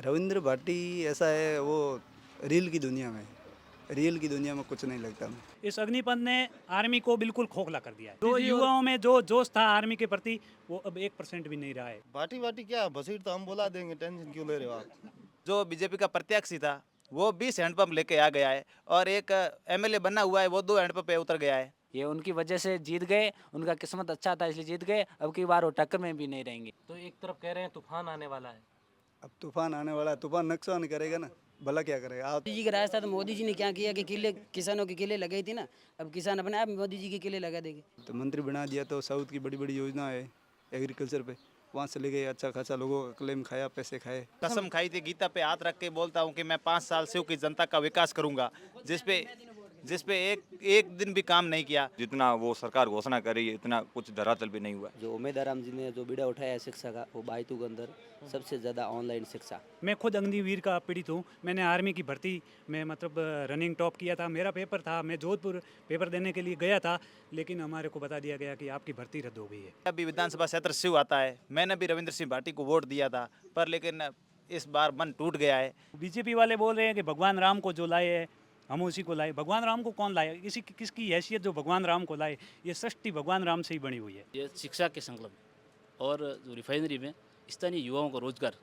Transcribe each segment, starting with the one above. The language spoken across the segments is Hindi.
रविंद्र भाटी ऐसा है, वो रील की दुनिया में रील की दुनिया में कुछ नहीं लगता मैं। इस अग्निपथ ने आर्मी को बिल्कुल खोखला कर दिया है। जो युवाओं में जो जोश था आर्मी के प्रति वो अब 1% भी नहीं रहा है। भाटी वाटी क्या बसीट तो हम बुला देंगे, टेंशन क्यों ले रहे हो आप। जो बीजेपी का प्रत्याशी था वो 20 हैंडपंप लेके आ गया है और एक एमएलए बना हुआ है वो 2 हैंडपंप पे उतर गया है। ये उनकी वजह से जीत गए, उनका किस्मत अच्छा था इसलिए जीत गए। अब की बार वो टक्कर में भी नहीं रहेंगे। तो एक तरफ कह रहे हैं तूफान आने वाला है। अब तूफान आने वाला है, तूफान नुकसान करेगा ना, भला क्या करेगा। आप मोदी जी का राज था तो मोदी जी ने क्या किया कि किले किसानों के किले लगाई थी ना। अब किसान अपने आप मोदी जी के किले लगा देंगे। तो मंत्री बना दिया तो साउथ की बड़ी बड़ी योजना है एग्रीकल्चर पे, वहाँ से ले गए, अच्छा खासा लोगों का क्लेम खाया, पैसे खाए। कसम खाई थी, गीता पे हाथ रख के बोलता हूँ कि मैं 5 साल से की जनता का विकास करूंगा, जिसपे एक दिन भी काम नहीं किया। जितना वो सरकार घोषणा कर रही है इतना कुछ धरातल भी नहीं हुआ। जो उमेदाराम जी ने जो बीड़ा उठाया है शिक्षा का, वो बायतू के अंदर सबसे ज़्यादा ऑनलाइन शिक्षा। मैं खुद अग्निवीर का पीड़ित हूँ। मैंने आर्मी की भर्ती में मतलब रनिंग टॉप किया था। मेरा पेपर था, मैं जोधपुर पेपर देने के लिए गया था, लेकिन हमारे को बता दिया गया कि आपकी भर्ती रद्द हो गई है। अभी विधानसभा क्षेत्र शिव आता है, मैंने भी रविंद्र सिंह भाटी को वोट दिया था, पर लेकिन इस बार मन टूट गया है। बीजेपी वाले बोल रहे हैं कि भगवान राम को जो लाए है हम उसी को लाए। भगवान राम को कौन लाए? किसकी हैसियत जो भगवान राम को लाए? ये सृष्टि भगवान राम से ही बनी हुई है। ये शिक्षा के संकल्प और जो रिफाइनरी में स्थानीय युवाओं को रोजगार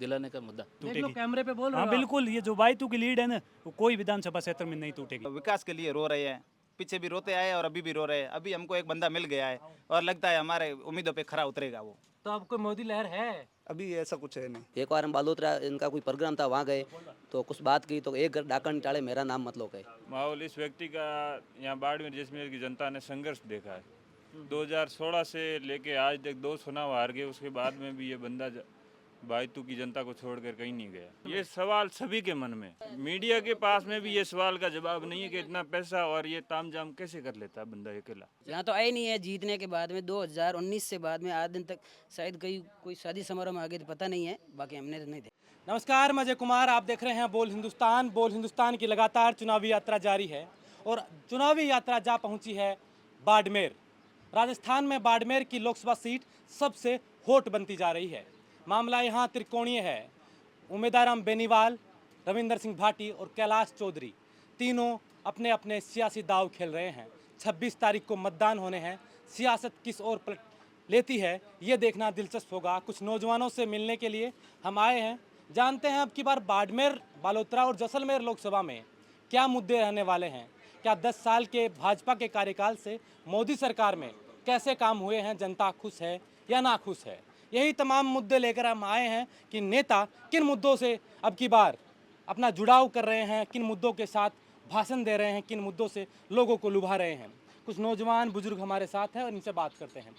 दिलाने का मुद्दा लोग कैमरे पे बोल रहे हाँ हो आप। बिल्कुल, ये जो बायतू की लीड है ना, वो कोई विधानसभा क्षेत्र में नहीं टूटेगी। विकास के लिए रो रहे हैं, पीछे भी रोते आए और अभी भी रो रहे हैं। अभी हमको एक बंदा मिल गया है और लगता है हमारे उम्मीदों पे खरा उतरेगा वो। तो आपको मोदी लहर है। अभी ऐसा कुछ है नहीं। एक बार हम बालोतरा इनका कोई प्रोग्राम था, वहाँ गए तो कुछ बात की तो एक डाका नहीं टाले, मेरा नाम मत लो कहे। माहौल इस व्यक्ति का यहाँ बाड़मेर जैसलमेर की जनता ने संघर्ष देखा है। 2016 से लेके आज तक 2 चुनाव हार गए, उसके बाद में भी ये बंदा बायतू की जनता को छोड़कर कहीं नहीं गया। ये सवाल सभी के मन में, मीडिया के पास में भी ये सवाल का जवाब नहीं है कि इतना पैसा और ये तामझाम कैसे कर लेता है बंदा अकेला। यहाँ तो आए नहीं है जीतने के बाद में। 2019 से बाद में आज दिन तक शायद कोई शादी समारोह में आ गए, तो पता नहीं है, बाकी हमने तो नहीं देखा। नमस्कार, मैं अजय कुमार, आप देख रहे हैं बोल हिंदुस्तान। बोल हिंदुस्तान की लगातार चुनावी यात्रा जारी है और चुनावी यात्रा जा पहुंची है बाड़मेर। राजस्थान में बाड़मेर की लोकसभा सीट सबसे हॉट बनती जा रही है। मामला यहाँ त्रिकोणीय है। उमेदाराम बेनीवाल, रविंद्र सिंह भाटी और कैलाश चौधरी तीनों अपने अपने सियासी दाव खेल रहे हैं। 26 तारीख को मतदान होने हैं। सियासत किस ओर पलट लेती है ये देखना दिलचस्प होगा। कुछ नौजवानों से मिलने के लिए हम आए हैं, जानते हैं अब की बार बाड़मेर, बालोतरा और जैसलमेर लोकसभा में क्या मुद्दे रहने वाले हैं। क्या 10 साल के भाजपा के कार्यकाल से मोदी सरकार में कैसे काम हुए हैं, जनता खुश है या ना खुश है, यही तमाम मुद्दे लेकर हम आए हैं कि नेता किन मुद्दों से अब की बार अपना जुड़ाव कर रहे हैं, किन मुद्दों के साथ भाषण दे रहे हैं, किन मुद्दों से लोगों को लुभा रहे हैं। कुछ नौजवान बुजुर्ग हमारे साथ हैं और इनसे बात करते हैं।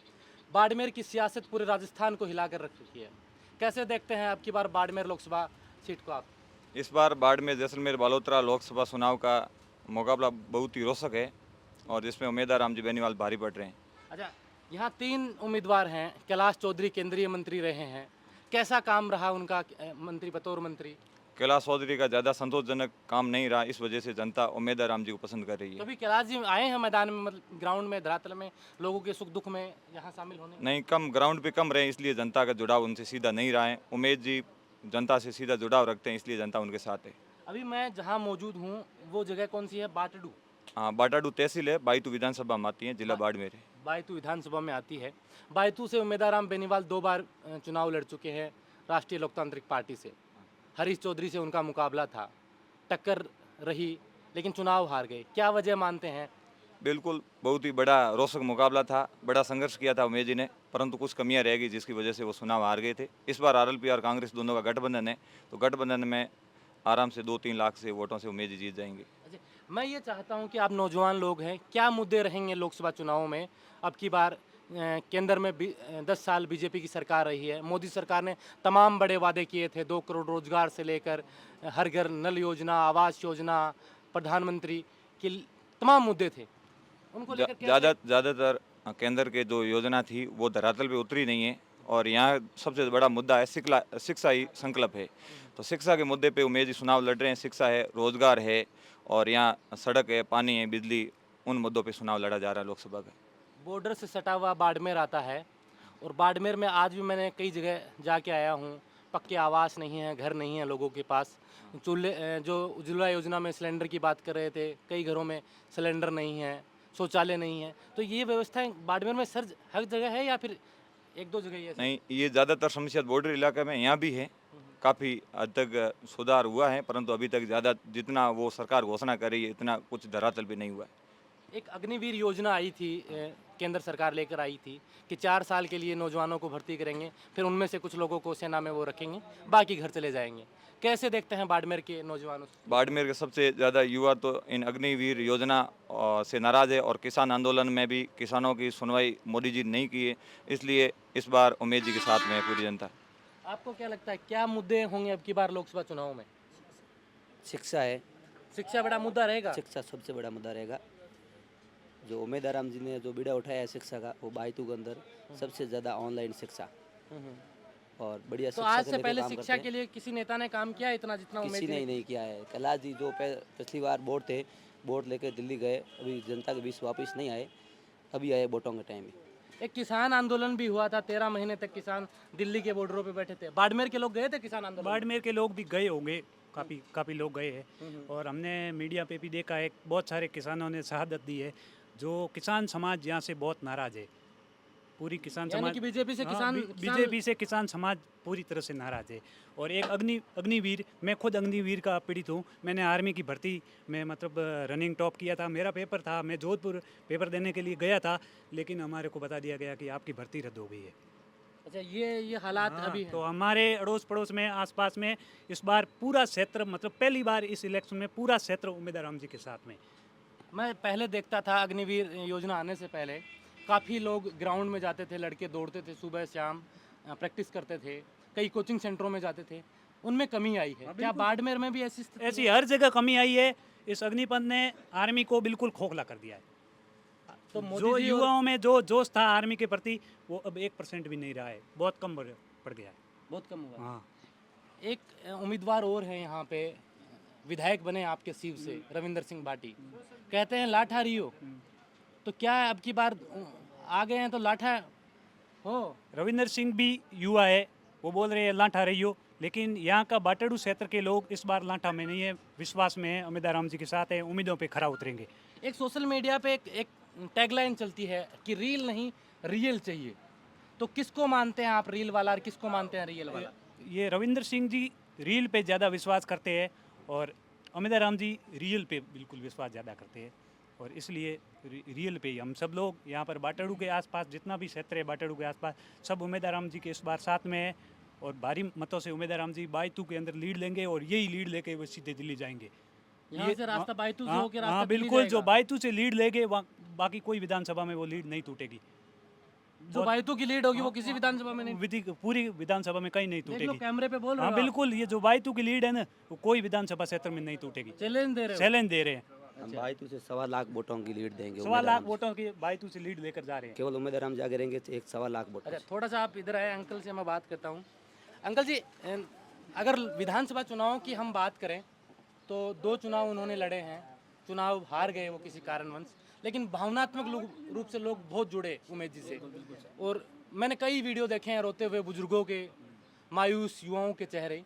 बाड़मेर की सियासत पूरे राजस्थान को हिला कर रख रखी है, कैसे देखते हैं अब की बार बाड़मेर लोकसभा सीट को आप? इस बार बाड़मेर जैसलमेर बालोतरा लोकसभा चुनाव का मुकाबला बहुत ही रोचक है और जिसमें उमेदवार जी बेनीवाल भारी पड़ रहे हैं। अच्छा, यहाँ 3 उम्मीदवार हैं। कैलाश चौधरी केंद्रीय मंत्री रहे हैं, कैसा काम रहा उनका मंत्री बतौर मंत्री? कैलाश चौधरी का ज़्यादा संतोषजनक काम नहीं रहा, इस वजह से जनता उमेदवार जी को पसंद कर रही है। तो अभी कैलाश जी आए हैं मैदान में, मतलब ग्राउंड में, धरातल में, लोगों के सुख दुख में यहाँ शामिल होने? नहीं, कम ग्राउंड पे कम रहे, इसलिए जनता का जुड़ाव उनसे सीधा नहीं रहा है। उमेद जी जनता से सीधा जुड़ाव रखते हैं, इसलिए जनता उनके साथ है। अभी मैं जहाँ मौजूद हूँ वो जगह कौन सी है? बाटडू। हाँ, बाटाडू तहसील है, बायतू विधानसभा में आती है, जिला बाड़मेर है। बायतू विधानसभा में आती है। बायतू से उमेदवार बेनीवाल 2 बार चुनाव लड़ चुके हैं राष्ट्रीय लोकतांत्रिक पार्टी से। हरीश चौधरी से उनका मुकाबला था, टक्कर रही, लेकिन चुनाव हार गए। क्या वजह मानते हैं? बिल्कुल, बहुत ही बड़ा रोचक मुकाबला था, बड़ा संघर्ष किया था उमेद जी ने, परंतु कुछ कमियां रह गई जिसकी वजह से वो चुनाव हार गए थे। इस बार आरएलपी और कांग्रेस दोनों का गठबंधन है, तो गठबंधन में आराम से 2-3 लाख से वोटों से उमेद जी जीत जाएंगे। अच्छा, मैं ये चाहता हूँ कि आप नौजवान लोग हैं, क्या मुद्दे रहेंगे लोकसभा चुनावों में? अब की बार केंद्र में 10 साल बीजेपी की सरकार रही है। मोदी सरकार ने तमाम बड़े वादे किए थे, 2 करोड़ रोजगार से लेकर हर घर नल योजना, आवास योजना, प्रधानमंत्री के तमाम मुद्दे थे। उनको लेकर ज़्यादातर केंद्र के जो योजना थी वो धरातल पे उतरी नहीं है और यहाँ सबसे बड़ा मुद्दा है शिक्षा ही संकल्प है। तो शिक्षा के मुद्दे पे उमेद जी चुनाव लड़ रहे हैं। शिक्षा है, रोजगार है और यहाँ सड़क है, पानी है, बिजली, उन मुद्दों पे चुनाव लड़ा जा रहा है लोकसभा का। बॉर्डर से सटा हुआ बाड़मेर आता है और बाड़मेर में आज भी मैंने कई जगह जाके आया हूँ, पक्के आवास नहीं है, घर नहीं है लोगों के पास। चूल्हे जो उज्ज्वला योजना में सिलेंडर की बात कर रहे थे, कई घरों में सिलेंडर नहीं है, शौचालय नहीं है। तो ये व्यवस्थाएं बाड़मेर में सर हर जगह है या फिर एक दो जगह ही है? नहीं, ये ज़्यादातर समस्या बॉर्डर इलाके में यहाँ भी है। काफ़ी हद तक सुधार हुआ है, परंतु अभी तक ज़्यादा जितना वो सरकार घोषणा कर रही है इतना कुछ धरातल पे नहीं हुआ है। एक अग्निवीर योजना आई थी, केंद्र सरकार लेकर आई थी कि 4 साल के लिए नौजवानों को भर्ती करेंगे, फिर उनमें से कुछ लोगों को सेना में वो रखेंगे, बाकी घर चले जाएंगे। कैसे देखते हैं बाड़मेर के नौजवानों से? बाड़मेर के सबसे ज़्यादा युवा तो इन अग्निवीर योजना से नाराज़ है और किसान आंदोलन में भी किसानों की सुनवाई मोदी जी नहीं की है, इसलिए इस बार उमेश जी के साथ में है पूरी जनता। आपको क्या लगता है क्या मुद्दे होंगे अब की बार लोकसभा चुनाव में? शिक्षा है, शिक्षा बड़ा मुद्दा रहेगा। शिक्षा सबसे बड़ा मुद्दा रहेगा। जो उमेद आराम जी ने जो बीड़ा उठाया है शिक्षा का, वो बायतू के अंदर सबसे ज़्यादा ऑनलाइन शिक्षा और बढ़िया तो शिक्षा आज को से लेकर पहले काम शिक्षा करते के लिए किसी नेता ने काम किया इतना जितना हैं। उमेद किसी ने जी ही नहीं किया है। कैलाश जी जो पिछली बार वोट थे, वोट लेकर दिल्ली गए, अभी जनता के बीच वापस नहीं आए, अभी आए वोटों के टाइम में। एक किसान आंदोलन भी हुआ था, 13 महीने तक किसान दिल्ली के बॉर्डरों पे बैठे थे। बाड़मेर के लोग गए थे किसान आंदोलन में? बाड़मेर के लोग भी गए होंगे, काफ़ी लोग गए हैं और हमने मीडिया पे भी देखा है बहुत सारे किसानों ने शहादत दी है। जो किसान समाज यहाँ से बहुत नाराज़ है, पूरी किसान यानी समाज कि बीजेपी से बीजेपी से किसान समाज पूरी तरह से नाराज़ है। और एक अग्निवीर, मैं खुद अग्निवीर का पीड़ित हूँ। मैंने आर्मी की भर्ती में मतलब रनिंग टॉप किया था, मेरा पेपर था, मैं जोधपुर पेपर देने के लिए गया था, लेकिन हमारे को बता दिया गया कि आपकी भर्ती रद्द हो गई है। अच्छा, ये हालात अभी हैं। तो हमारे अड़ोस पड़ोस में आसपास में इस बार पूरा क्षेत्र, मतलब पहली बार इस इलेक्शन में पूरा क्षेत्र उमेद आराम जी के साथ में। मैं पहले देखता था अग्निवीर योजना आने से पहले काफ़ी लोग ग्राउंड में जाते थे, लड़के दौड़ते थे सुबह शाम, प्रैक्टिस करते थे, कई कोचिंग सेंटरों में जाते थे, उनमें कमी आई है। क्या बाड़मेर में भी ऐसी स्थिति है? ऐसी हर जगह कमी आई है। इस अग्निपथ ने आर्मी को बिल्कुल खोखला कर दिया है। तो मोदी जो जी युवाओं में जो जोश था आर्मी के प्रति, वो अब 1% भी नहीं रहा है, बहुत कम पड़ गया है। बहुत कम हुआ। हाँ, एक उम्मीदवार और हैं यहाँ पे, विधायक बने आपके सीव से, रविंदर सिंह भाटी, कहते हैं लाठा रियो। तो क्या अब की बार आ गए हैं तो लाठा हो? रविंदर सिंह भी युवा है, वो बोल रहे हैं लाठा रहियो, लेकिन यहाँ का बाटड़ू क्षेत्र के लोग इस बार लाठा में नहीं है, विश्वास में है, उमेद आराम जी के साथ है, उम्मीदों पे खरा उतरेंगे। एक सोशल मीडिया पे एक टैगलाइन चलती है कि रील नहीं रियल चाहिए। तो किसको मानते हैं आप, रील वाला, और किसको मानते हैं रियल वाला? ये रविंदर सिंह जी रील पे ज़्यादा विश्वास करते हैं और उमेद आराम जी रियल पे बिल्कुल विश्वास ज़्यादा करते हैं, और इसलिए रियल पे ही हम सब लोग यहाँ पर बाटड़ू के आसपास जितना भी क्षेत्र है बाटड़ू के आसपास सब उमेद आराम जी के इस बार साथ में है, और भारी मतों से उमेद आराम जी बायतू के अंदर लीड लेंगे और यही लीड लेके वो सीधे दिल्ली जाएंगे। यहाँ से रास्ता बायतू से होके रास्ता हाँ दिल्ली बिल्कुल, जो जाएगा। बायतू से लीड लेंगे बाकी कोई विधानसभा में वो लीड नहीं टूटेगी। जो बायतू की लीड होगी वो किसी विधानसभा में नहीं। पूरी विधानसभा में कहीं नहीं देख लो टूटेगी। कैमरे पे बोल रहे हाँ हो आप। बिल्कुल, ये जो बायतू की लीड है ना, वो कोई विधानसभा क्षेत्र में नहीं टूटेगी। चैलेंज दे रहे हो। चैलेंज दे रहे हैं, हम बायतू से 1.25 लाख वोटों की लीड देंगे। 1.25 लाख वोटों की बायतू से लीड लेकर जा रहे हैं। केवल उमेद आराम जी आगे रहेंगे तो 1.25 लाख वोट। अच्छा, थोड़ा सा आप इधर आए, अंकल से मैं बात करता हूँ। अंकल जी, अगर विधानसभा चुनाव की हम बात करें तो 2 चुनाव उन्होंने लड़े हैं, चुनाव हार गए वो किसी कारणवश, लेकिन भावनात्मक रूप से लोग बहुत जुड़े उमेश जी से। और मैंने कई वीडियो देखे हैं रोते हुए बुजुर्गों के, मायूस युवाओं के चेहरे।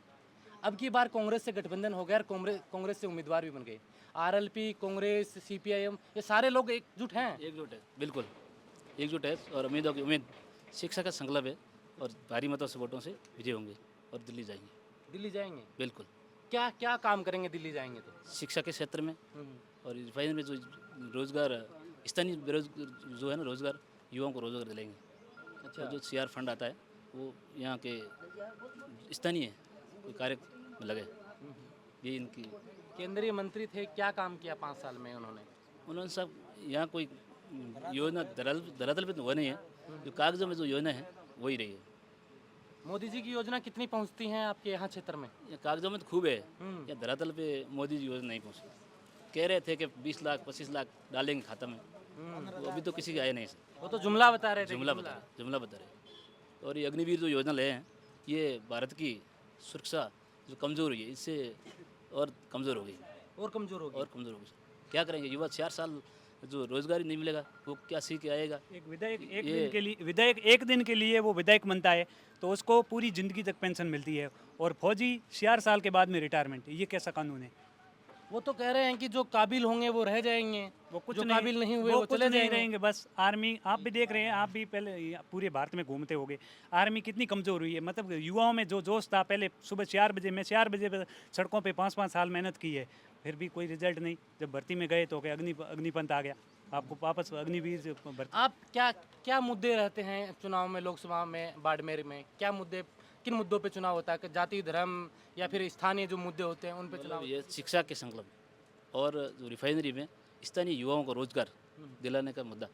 अब की बार कांग्रेस से गठबंधन हो गया और कांग्रेस से उम्मीदवार भी बन गए। आरएलपी, कांग्रेस, सीपीआईएम, ये सारे लोग एकजुट हैं। एकजुट है, बिल्कुल एकजुट है, और उम्मीद शिक्षा का संकल्प है और भारी मतों से वोटों से विजय होंगे और दिल्ली जाएंगे। दिल्ली जाएंगे? बिल्कुल। क्या क्या काम करेंगे दिल्ली जाएंगे तो? शिक्षा के क्षेत्र में और रिफाइनरी में जो रोजगार, स्थानीय बेरोजगार जो है ना, रोजगार, युवाओं को रोजगार दिलाएंगे। अच्छा। जो सीआर फंड आता है वो यहाँ के स्थानीय कोई कार्य में लगे, ये इनकी। केंद्रीय मंत्री थे, क्या काम किया 5 साल में उन्होंने? सब यहाँ कोई योजना धरातल पे तो हुआ नहीं है, जो कागजों में जो योजना है वही रही है। मोदी जी की योजना कितनी पहुंचती हैं आपके यहाँ क्षेत्र में? ये कागजों में तो खूब है, या धरातल पे मोदी जी योजना नहीं पहुँची। कह रहे थे कि 20 लाख 25 लाख डालेंगे खाता में, वो अभी तो किसी के आए नहीं। वो तो जुमला बता रहे थे। जुमला बता रहे। और ये अग्निवीर जो योजना ले हैं, ये भारत की सुरक्षा जो कमज़ोर हुई है, इससे और कमज़ोर हो गई। और कमज़ोर हो गई। क्या करेंगे युवा? 4 साल जो रोजगार ही नहीं मिलेगा वो क्या सीख के आएगा। एक विधायक एक ये- दिन के लिए विधायक एक दिन के लिए वो विधायक बनता है तो उसको पूरी ज़िंदगी तक पेंशन मिलती है, और फौजी 4 साल के बाद में रिटायरमेंट। ये कैसा कानून है? वो तो कह रहे हैं कि जो काबिल होंगे वो रह जाएंगे, वो कुछ जो नहीं, काबिल नहीं हुए वो कुछ चले नहीं जाएंगे। रहेंगे। बस आर्मी, आप भी देख रहे हैं, आप भी पहले पूरे भारत में घूमते होगे, आर्मी कितनी कमज़ोर हुई है। मतलब युवाओं में जो जोश था पहले, सुबह 4 बजे, मैं 4 बजे पे सड़कों पे 5-5 साल मेहनत की है, फिर भी कोई रिजल्ट नहीं। जब भर्ती में गए तो क्या अग्निपंथ आ गया, आपको वापस अग्निवीर से भर्ती। आप क्या क्या मुद्दे रहते हैं चुनाव में, लोकसभा में, बाड़मेर में क्या मुद्दे, किन मुद्दों पे चुनाव होता है? कि जाति, धर्म या फिर स्थानीय जो मुद्दे होते हैं उन पे चुनाव? ये शिक्षा के संकल्प और जो रिफाइनरी में स्थानीय युवाओं को रोजगार दिलाने का मुद्दा,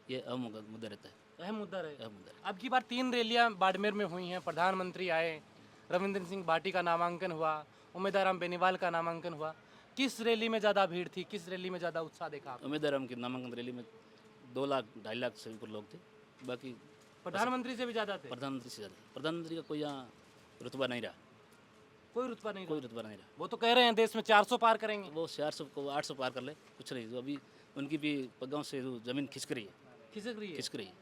ये अहम मुद्दा रहता है। अहम मुद्दा रहे। अहम मुद्दा है। अब की बार 3 रैलियां बाड़मेर में हुई हैं, प्रधानमंत्री आए, रविंद्र सिंह भाटी का नामांकन हुआ, उमेदाराम बेनीवाल का नामांकन हुआ। किस रैली में ज़्यादा भीड़ थी, किस रैली में ज़्यादा उत्साह देखा आपने? उम्मीदवार की नामांकन रैली में 2 लाख 2.5 लाख से ऊपर लोग थे। बाकी प्रधानमंत्री से भी ज़्यादा थे? प्रधानमंत्री से ज़्यादा, प्रधानमंत्री का कोई यहाँ रुतबा नहीं रहा, कोई रुतबा नहीं कोई रहा। रुतबा नहीं रहा। वो तो कह रहे हैं देश में 400 पार करेंगे। वो 400 को 800 पार कर ले, कुछ नहीं। जो अभी उनकी भी पगाओं से जो जमीन खिसक रही है, खिसक रही है। खिसक रही है,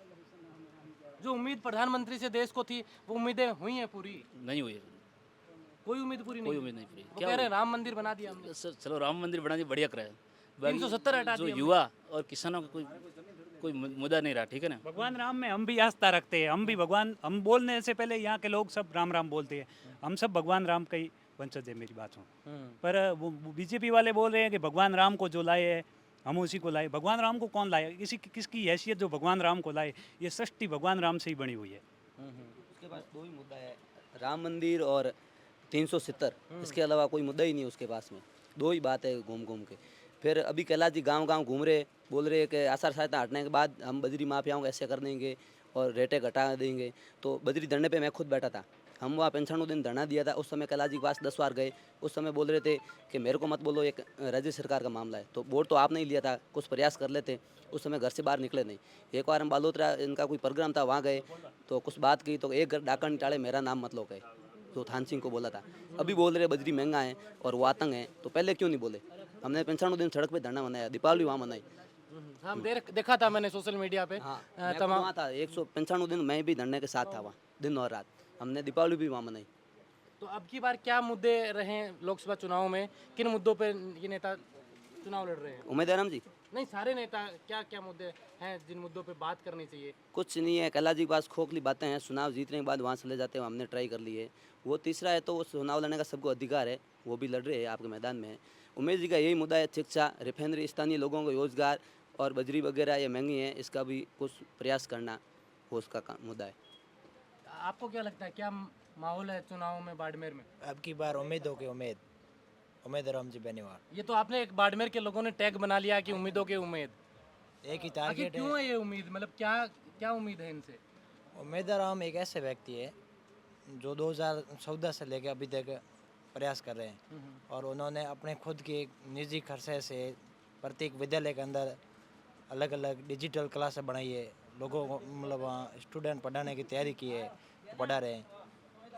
जो उम्मीद प्रधानमंत्री से देश को थी वो उम्मीदें हुई हैं पूरी? नहीं हुई है, कोई उम्मीद पूरी नहीं कोई हुई। उम्मीद नहीं पूरी। वो कह रहे हैं राम मंदिर बना दिया हमने। सर चलो राम मंदिर बना दिया, बढ़िया कराया। बाकी 370 हटा जो दिए हमने। युवा और किसानों का कोई मुद्दा नहीं रहा, ठीक है ना। भगवान राम में हम भी आस्था रखते हैं, हम भी भगवान, हम बोलने से पहले यहाँ के लोग सब राम राम बोलते हैं। हम सब भगवान राम का ही वंशज है, मेरी बात सुन। पर वो बीजेपी वाले बोल रहे हैं कि भगवान राम को जो लाए है हम उसी को लाए। भगवान राम को कौन लाए? किसकी हैसियत जो भगवान राम को लाए? ये सृष्टि भगवान राम से ही बनी हुई है। उसके पास 2 ही मुद्दा है, राम मंदिर और 370। इसके अलावा कोई मुद्दा ही नहीं उसके पास में। 2 ही बात है घूम घूम के। फिर अभी कैलाश जी गांव-गांव घूम रहे, बोल रहे कि आचार संहिता हटने के बाद हम बजरी माफियाओं को ऐसे कर देंगे और रेटें घटा देंगे। तो बजरी धरने पे मैं खुद बैठा था, हम वहाँ 95 दिन धरना दिया था। उस समय कैलाश जी के पास 10 बार गए। उस समय बोल रहे थे कि मेरे को मत बोलो, एक राज्य सरकार का मामला है। तो वोट तो आपने ही लिया था, कुछ प्रयास कर लेते। उस समय घर से बाहर निकले नहीं। एक बार हम बालोतरा, इनका कोई प्रोग्राम था, वहाँ गए तो कुछ बात की तो एक घर डाका निटाले मेरा नाम मत लो कहे, जो थान सिंह को बोला था। अभी बोल रहे बजरी महंगा है और वो आतंक है, तो पहले क्यों नहीं बोले? हमने 95 दिन सड़क पे धरना बनाया, दीपावली वहाँ मनाई। हम देखा था मैंने सोशल मीडिया पे। हाँ, मैं खुद वहाँ था, 195 दिन मैं भी धरने के साथ था वहाँ, दिन और रात। हमने दीपावली भी वहाँ मनाई। तो अब की बार क्या मुद्दे रहे लोकसभा चुनाव में, किन मुद्दों पे ये नेता चुनाव लड़ रहे हैं? उम्मीदवार जी नहीं, सारे नेता क्या क्या मुद्दे हैं जिन मुद्दों पे बात करनी चाहिए? कुछ नहीं है, कैलाश जी के पास खोखली बातें हैं। चुनाव जीतने के बाद वहाँ चले जाते हैं, हमने ट्राई कर ली है। वो तीसरा है तो वो चुनाव लड़ने का सबको अधिकार है, वो भी लड़ रहे हैं, आपके मैदान में है। उमेश जी का यही मुद्दा है, शिक्षा, रिफाइनरी, स्थानीय लोगों को रोजगार और बजरी वगैरह ये महंगी है, इसका भी कुछ प्रयास करना वो उसका मुद्दा है। आपको क्या लगता है क्या माहौल है चुनाव में बाड़मेर में? अब की बार उम्मीदों की उम्मीद राम जी बेनीवाल। ये तो आपने एक बाड़मेर के लोगों ने टैग बना लिया कि उम्मीदों की उम्मीद। एक ही आखिर टारगेट क्यों है। है ये उम्मीद? मतलब क्या क्या उम्मीद है इनसे? उम्मीदवार राम एक ऐसे व्यक्ति है जो 2014 से लेकर अभी तक प्रयास कर रहे हैं और उन्होंने अपने खुद के एक निजी खर्चे से प्रत्येक विद्यालय के अंदर अलग अलग डिजिटल क्लासें बनाई है, लोगों को मतलब वहाँ स्टूडेंट पढ़ाने की तैयारी की है, पढ़ा रहे हैं।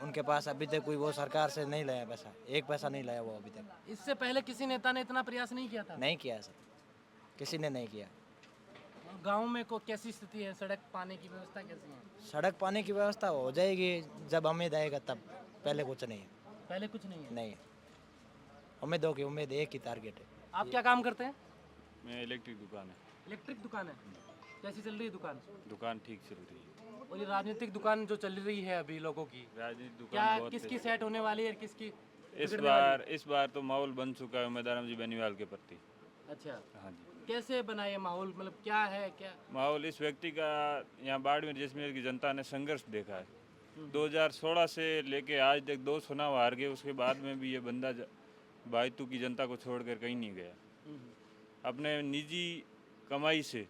उनके पास अभी तक कोई वो सरकार से नहीं लाया पैसा, एक पैसा नहीं लाया वो अभी तक। इससे पहले किसी नेता ने इतना प्रयास नहीं किया था? नहीं किया सर, किसी ने नहीं किया। गांव में को कैसी स्थिति है? सड़क पानी की व्यवस्था कैसी है? सड़क पानी की व्यवस्था हो जाएगी जब उम्मीद आएगा तब, पहले कुछ नहीं है। पहले कुछ नहीं है। नहीं, उम्मीदों की उम्मीद एक ही टारगेट है। आप क्या काम करते हैं? मैं इलेक्ट्रिक दुकान है। इलेक्ट्रिक दुकान है। कैसी चल रही है दुकान? दुकान ठीक चल रही है। और ये राजनीतिक दुकान जो चल रही है अभी लोगों की, राजनीतिक दुकान क्या बहुत किसकी तेज सेट होने वाली है, किसकी है। बिगड़ने वाली इस बार तो माहौल बन चुका है उम्मीदवार जी बेनीवाल के प्रति। है? अच्छा, हाँ जी, कैसे बना ये माहौल? मतलब क्या है क्या? माहौल इस व्यक्ति का यहाँ बाड़मेर जैसलमेर की जनता ने संघर्ष देखा है। 2016 से लेके आज तक 2 चुनाव हार गए, उसके बाद में भी ये बंदा बायतू की जनता को छोड़कर कहीं नहीं गया। अपने निजी कमाई से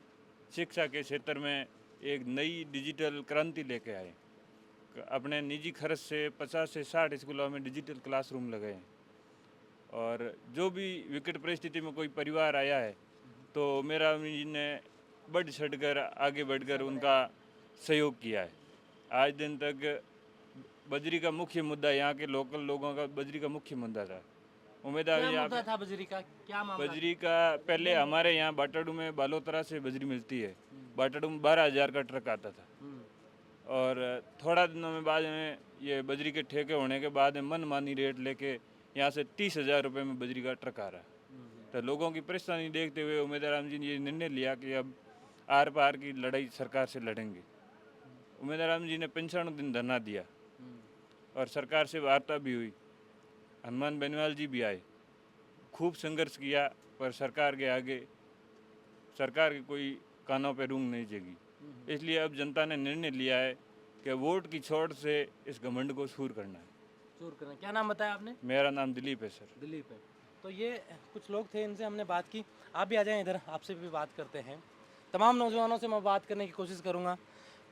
शिक्षा के क्षेत्र में एक नई डिजिटल क्रांति लेके आए। अपने निजी खर्च से 50 से 60 स्कूलों में डिजिटल क्लासरूम लगाए। और जो भी विकट परिस्थिति में कोई परिवार आया है तो मेरा ने बढ़ चढ़कर आगे बढ़कर उनका सहयोग किया है। आज दिन तक बजरी का मुख्य मुद्दा, यहाँ के लोकल लोगों का बजरी का मुख्य मुद्दा था। उम्मीदवार क्या जी मुद्दा आप था बजरी का, क्या मामला? बजरी का पहले हमारे यहाँ बाटाडू में बालोतरा से बजरी मिलती है। बाटाडू में 12,000 का ट्रक आता था और थोड़ा दिनों में बाद में ये बजरी के ठेके होने के बाद में मनमानी रेट लेके यहाँ से 30,000 रुपये में बजरी का ट्रक आ रहा है। तो लोगों की परेशानी देखते हुए उम्मीदवार राम जी ने ये निर्णय लिया कि अब आर पार की लड़ाई सरकार से लड़ेंगे। उम्मीदवार राम जी ने 95 दिन धरना दिया और सरकार से वार्ता भी हुई। हनुमान बेनीवाल जी भी आए, खूब संघर्ष किया, पर सरकार के आगे सरकार के कोई कानों पे रूंग नहीं जगी। इसलिए अब जनता ने निर्णय लिया है कि वोट की छोड़ से इस घमंड को दूर करना है। दूर करना। क्या नाम बताया आपने? मेरा नाम दिलीप है सर। दिलीप है। तो ये कुछ लोग थे, इनसे हमने बात की। आप भी आ जाएं इधर, आपसे भी बात करते हैं। तमाम नौजवानों से मैं बात करने की कोशिश करूंगा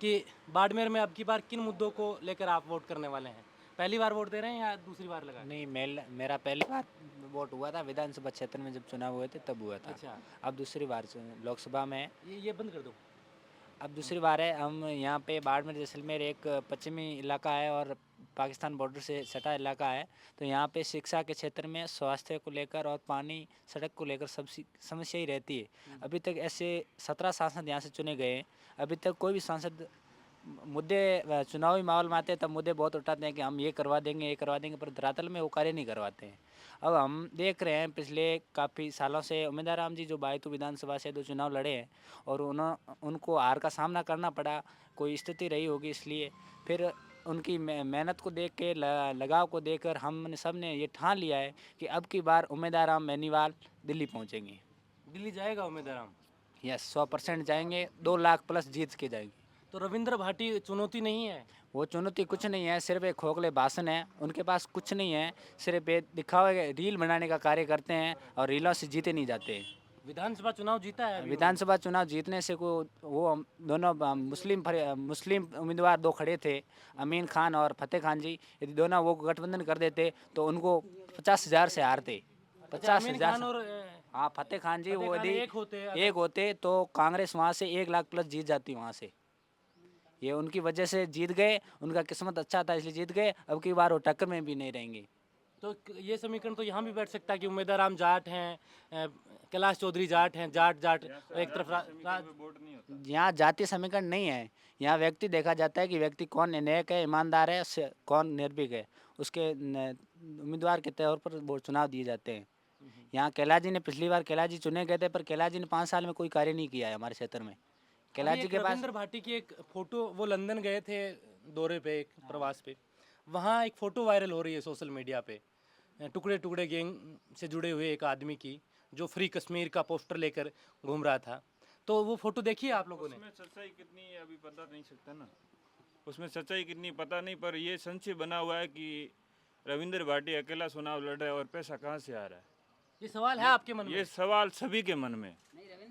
कि बाड़मेर में अब की बार किन मुद्दों को लेकर आप वोट करने वाले हैं। पहली बार वोट दे रहे हैं या दूसरी बार लगा? नहीं, मेरा पहली बार वोट हुआ था विधानसभा क्षेत्र में, जब चुनाव हुए थे तब हुआ था। अच्छा, अब दूसरी बार लोकसभा में ये बंद कर दो। अब दूसरी बार है। हम यहाँ पे बाड़मेर जैसलमेर एक पश्चिमी इलाका है और पाकिस्तान बॉर्डर से सटा इलाका है। तो यहाँ पे शिक्षा के क्षेत्र में, स्वास्थ्य को लेकर और पानी सड़क को लेकर सब समस्या ही रहती है। अभी तक ऐसे 17 सांसद यहाँ से चुने गए हैं, अभी तक कोई भी सांसद मुद्दे चुनावी माहौल में आते हैं तब मुद्दे बहुत उठाते हैं कि हम ये करवा देंगे, पर धरातल में वो कार्य नहीं करवाते हैं। अब हम देख रहे हैं पिछले काफ़ी सालों से उम्मीदवार राम जी जो बायतू विधानसभा से 2 चुनाव लड़े हैं और उनको हार का सामना करना पड़ा, कोई स्थिति रही होगी, इसलिए फिर उनकी मेहनत को देख के, लगाव को देखकर हमने सब ने ये ठान लिया है कि अब की बार उम्मीदवार राम बेनीवाल दिल्ली पहुँचेंगे। दिल्ली जाएगा उम्मीदवार राम? यस, 100% जाएंगे, 2 लाख प्लस जीत के जाएंगे। तो रविंद्र भाटी चुनौती नहीं है? वो चुनौती कुछ नहीं है, सिर्फ एक खोखले भाषण है, उनके पास कुछ नहीं है, सिर्फ एक दिखावे रील बनाने का कार्य करते हैं और रीलों से जीते नहीं जाते। विधानसभा चुनाव जीता है अभी? विधानसभा चुनाव जीतने से वो दोनों मुस्लिम उम्मीदवार 2 खड़े थे, अमीन खान और फतेह खान जी। यदि दोनों वो गठबंधन कर देते तो उनको 50,000 से हारते। 50,000। और हाँ, फतेह खान जी वो यदि एक होते तो कांग्रेस वहाँ से 1 लाख प्लस जीत जाती वहाँ से। ये उनकी वजह से जीत गए, उनका किस्मत अच्छा था इसलिए जीत गए। अब की बार वो टक्कर में भी नहीं रहेंगे। तो ये समीकरण तो यहाँ भी बैठ सकता है कि उम्मीदवार राम जाट हैं, कैलाश चौधरी जाट हैं, जाट एक तरफ। यहाँ जातीय समीकरण नहीं है, यहाँ व्यक्ति देखा जाता है कि व्यक्ति कौन नेक है, ईमानदार है, कौन निर्भीक है, उसके उम्मीदवार के तौर पर वो चुनाव दिए जाते हैं। यहाँ कैलाश जी ने पिछली बार कैलाश जी चुने गए थे, पर कैलाश जी ने 5 साल में कोई कार्य नहीं किया है हमारे क्षेत्र में। कैलाश जी के पास रविंद्र भाटी की एक फोटो, वो लंदन गए थे दौरे पे, एक प्रवास पे, वहाँ एक फ़ोटो वायरल हो रही है सोशल मीडिया पे, टुकड़े टुकड़े गैंग से जुड़े हुए एक आदमी की, जो फ्री कश्मीर का पोस्टर लेकर घूम रहा था। तो वो फोटो देखी है आप लोगों ने? उसमें सच्चाई कितनी है अभी पता नहीं सकता ना, उसमें सच्चाई कितनी पता नहीं, पर ये संशय बना हुआ है कि रविंद्र भाटी अकेला चुनाव लड़ रहा है और पैसा कहाँ से आ रहा है। ये सवाल है आपके मन में? ये सवाल सभी के मन में,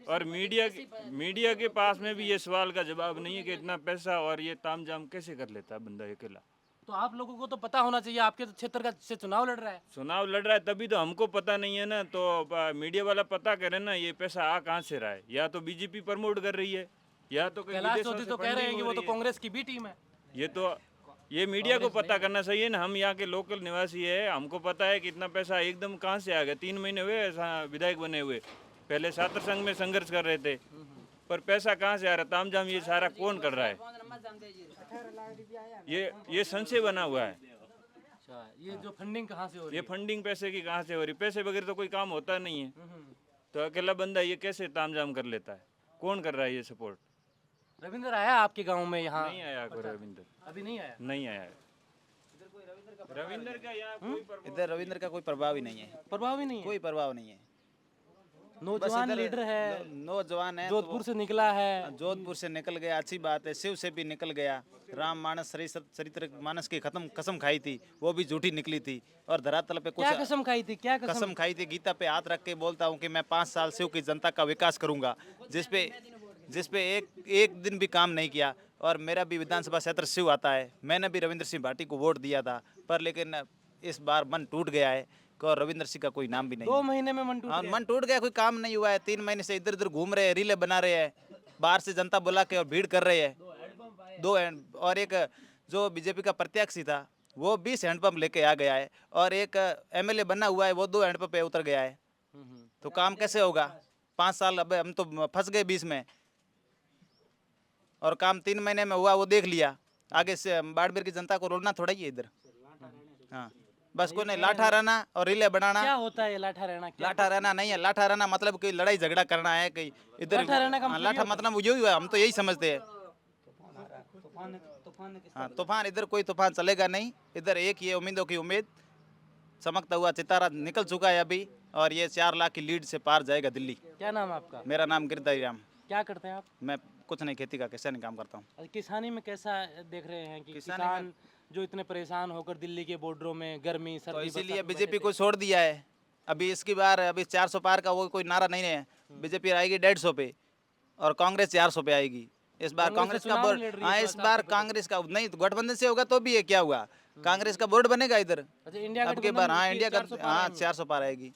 और मीडिया के पास में भी ये सवाल का जवाब नहीं है कि इतना पैसा और ये तामझाम कैसे कर लेता है बंदा अकेला। तो आप लोगों को तो पता होना चाहिए, आपके क्षेत्र का से चुनाव लड़ रहा है। तभी तो हमको पता नहीं है ना, तो मीडिया वाला पता करे ना ये पैसा आ कहाँ से रहा है। या तो बीजेपी प्रमोट कर रही है या तो कैलाश चौधरी तो कह रहे हैं कि वो तो कांग्रेस की बी टीम है। ये मीडिया को पता करना चाहिए ना। हम यहाँ के लोकल निवासी है, हमको पता है कि इतना पैसा एकदम कहाँ से आ गया। 3 महीने हुए विधायक बने हुए, पहले छात्र संघ में संघर्ष कर रहे थे, पर पैसा कहाँ से आ रहा है, तामझाम ये सारा कौन कर रहा है, ये संशय बना हुआ है। अच्छा, ये जो फंडिंग कहाँ से हो रही है? ये फंडिंग पैसे की कहाँ से हो रही? पैसे बगैर तो कोई काम होता नहीं है, तो अकेला बंदा ये कैसे तामझाम कर लेता है? कौन कर रहा है ये सपोर्ट? रविंद्र आया आपके गांव में? यहाँ नहीं आया कोई रविंद्र, अभी नहीं आया। नहीं आया रविंद्र का यहाँ इधर रविंद्र का कोई प्रभाव ही नहीं है। प्रभाव ही नहीं है? कोई प्रभाव नहीं है। नौजवान लीडर है, नौजवान है, जोधपुर से निकला है। जोधपुर से निकल गया, अच्छी बात है। शिव से भी निकल गया। राम मानस चरित्र मानस की कसम खाई थी, वो भी झूठी निकली थी। और धरातल पे कुछ क्या कसम खाई थी? क्या कसम खाई थी? गीता पे हाथ रख के बोलता हूँ कि मैं 5 साल शिव की जनता का विकास करूंगा, जिसपे एक दिन भी काम नहीं किया। और मेरा भी विधानसभा क्षेत्र शिव आता है, मैंने भी रविंद्र सिंह भाटी को वोट दिया था, पर लेकिन इस बार मन टूट गया है और रविंद्र सिंह का कोई नाम भी नहीं। 2 महीने में मन टूट गया, कोई काम नहीं हुआ है। 3 महीने से इधर उधर घूम रहे हैं, रीले बना रहे हैं, बाहर से जनता बुला के और भीड़ कर रहे हैं। और एक जो बीजेपी का प्रत्याशी था वो 20 हैंडपंप लेके आ गया है और एक एमएलए बना हुआ है वो 2 हैंडपंप पे उतर गया है। तो काम कैसे होगा? 5 साल अब हम तो फंस गए बीच में, और काम 3 महीने में हुआ वो देख लिया। आगे से बाड़मेर की जनता को रोलना थोड़ा ही है इधर। हाँ, बस कोई नहीं, लाठा रहना और रिले बनाना। क्या होता है ये लाठा रहना? लाठा रहना नहीं है, लाठा रहना मतलब कोई लड़ाई झगड़ा करना है कहीं इधर। लाठा रहना का हाँ, मतलब लाठा ये मतलब यही हुआ, हम तो यही समझते हैं। हाँ, तूफान इधर कोई तूफान चलेगा नहीं। इधर एक ही उम्मीदों की उम्मीद, चमकता हुआ सितारा निकल चुका है अभी, और ये 4 लाख की लीड से पार जाएगा दिल्ली। क्या नाम है आपका? मेरा नाम गिरधारी राम। क्या करते हैं आप? मैं कुछ नहीं, खेती का किसान काम करता हूँ। अच्छा, किसानी में कैसा देख रहे हैं कि किसानी किसान जो इतने परेशान होकर दिल्ली के बॉर्डरों में गर्मी तो सर्दी इसीलिए बरसात में बीजेपी बैठे को छोड़ दिया है। अभी इसकी बार अभी 400 पार का वो कोई नारा नहीं है। बीजेपी आएगी 150 पे और कांग्रेस 400 पे आएगी। इस बार कांग्रेस कांग्रेस तो का चुनाव बोर्ड, नहीं लड़ रही हाँ है, इस तो बार आपको पता कांग्रेस का नहीं, तो गठबंधन से होगा तो भी ये क्या हुआ, कांग्रेस का बोर्ड बनेगा इधर। अच्छा, इंडिया अब की गठबंधन बार हाँ की इंडिया का 400 पार हाँ आएंगे। 400 पार आएगी,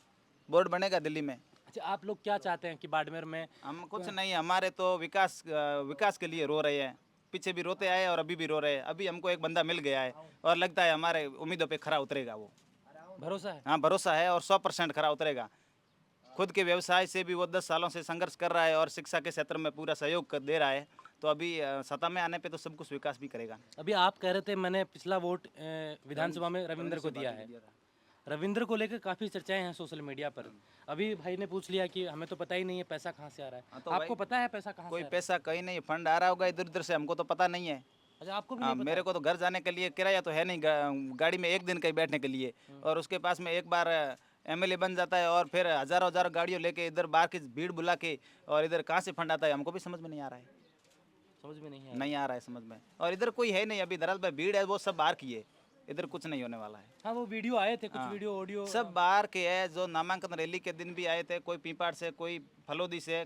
बोर्ड बनेगा दिल्ली में। अच्छा, आप लोग क्या चाहते हैं कि बाड़मेर में? हम कुछ नहीं, हमारे तो विकास के लिए रो रहे हैं। पीछे भी रोते आए और अभी भी रो रहे हैं। अभी हमको एक बंदा मिल गया है और लगता है हमारे उम्मीदों पे खरा उतरेगा वो। भरोसा है? हाँ, भरोसा है और 100% खरा उतरेगा। खुद के व्यवसाय से भी वो 10 सालों से संघर्ष कर रहा है और शिक्षा के क्षेत्र में पूरा सहयोग दे रहा है। तो अभी सत्ता में आने पे तो सब कुछ विकास भी करेगा। अभी आप कह रहे थे मैंने पिछला वोट विधानसभा में रविंद्र को दिया है। रविंद्र को लेकर काफ़ी चर्चाएं हैं सोशल मीडिया पर। अभी भाई ने पूछ लिया कि हमें तो पता ही नहीं है पैसा कहाँ से आ रहा है। तो आपको भाई, पता है पैसा कहाँ से कोई आ रहा है? पैसा कहीं नहीं, फंड आ रहा होगा इधर उधर से, हमको तो पता नहीं है। अच्छा, आपको भी हाँ, नहीं पता? मेरे को तो घर जाने के लिए किराया तो है नहीं, गाड़ी में एक दिन का ही बैठने के लिए, और उसके पास में एक बार एमएलए बन जाता है और फिर हजारों हजारों गाड़ियों लेके इधर बाहर की भीड़ बुला के, और इधर कहाँ से फंड आता है हमको भी समझ में नहीं आ रहा है। समझ में नहीं है। नहीं आ रहा है समझ में, और इधर कोई है नहीं। अभी दरअसल में भीड़ है वो सब बाहर की है, इधर कुछ नहीं होने वाला है। हाँ, वो वीडियो आए थे, कुछ हाँ, वीडियो ऑडियो सब बाहर के है। जो नामांकन रैली के दिन भी आए थे, कोई पीपाड़ से, कोई फलोदी से,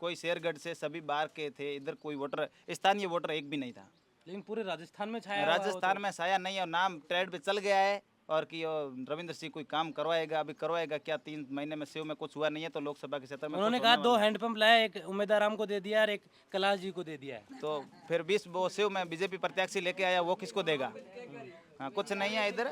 कोई शेरगढ़ से, सभी बाहर के थे। इधर कोई वोटर, स्थानीय वोटर एक भी नहीं था। लेकिन पूरे राजस्थान में छाया हुआ है वो राजस्थान तो। में साया नहीं है, और नाम ट्रेड पे चल गया है, और कि रविंद्र सिंह कोई काम करवाएगा। अभी करवाएगा क्या? 3 महीने में सेव में कुछ हुआ नहीं है, तो लोकसभा के क्षेत्र में उन्होंने कुछ कहा होने 2 वाला है। हैंडपंप लाया, एक उम्मीदवार राम को दे दिया और एक कैलाश जी को दे दिया है। तो फिर 20 वो सेव में बीजेपी प्रत्याशी लेके आया, वो किसको देगा? हाँ, कुछ नहीं है इधर,